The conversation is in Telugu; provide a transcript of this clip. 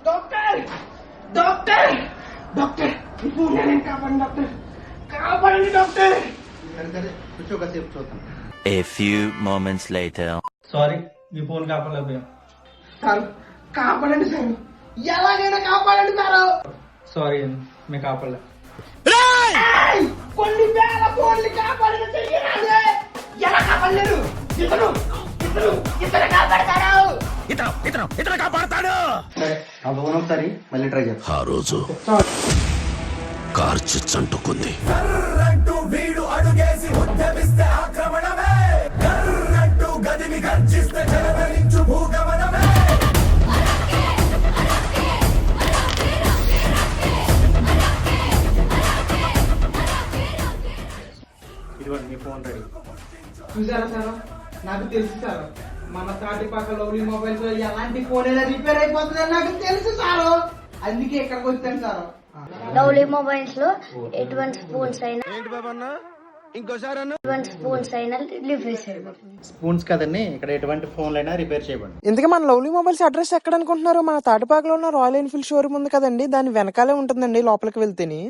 డాక్టర్ డాక్టర్ డాక్టర్ ఇప్పుడు నేను కాపాడండి డాక్టర్, కాపాడండి doctor. A few moments later. Sorry, మీ ఫోన్ కాపాడలేకపోయాం. సార్ కాపాడండి సార్, ఎలాగైనా కాపాడండి సార్. సారీ, మేము కాపాడలే. కొన్ని వేల ఫోన్లు కాపాడిన చెయ్యరాదే, ఎలా కాపాడలేరు? ఇతను ఇతను ఇతను కాపాడతాడు, ఇతను కాపాడతాడు. సరే ఆ ఫోన్ ఒకసారి మళ్ళీ ట్రై చేస్తాం. ఆ రోజు కార్చి చంటుకుంది. ఇదిగోండి మీ ఫోన్ రెడీ. చూసారా సార్, నాకు తెలుసు సార్, మన తాటిపాక లవ్లీ మొబైల్స్ లో ఎలాంటి ఫోన్ అయినా రిపేర్ అయిపోతుందని నాకు తెలుసు సార్, అందుకే ఇక్కడికి వచ్చాను సార్. లవ్లీ మొబైల్స్ లో ఎటువంటి స్పూన్స్ అయినా రిపేర్ చేయబడి. స్పూన్స్ కదండి, ఇక్కడ ఎటువంటి ఫోన్లైనా రిపేర్ చేయబడి. ఇంతకీ మన లవ్లీ మొబైల్స్ అడ్రస్ ఎక్కడ అనుకుంటున్నారు? మన తాటిపాకలో ఉన్న రాయల్ ఎన్ఫీల్డ్ షోరూమ్ ఉంది కదండి, దాని వెనకాలే ఉంటుందండి లోపలికి వెళ్తేని.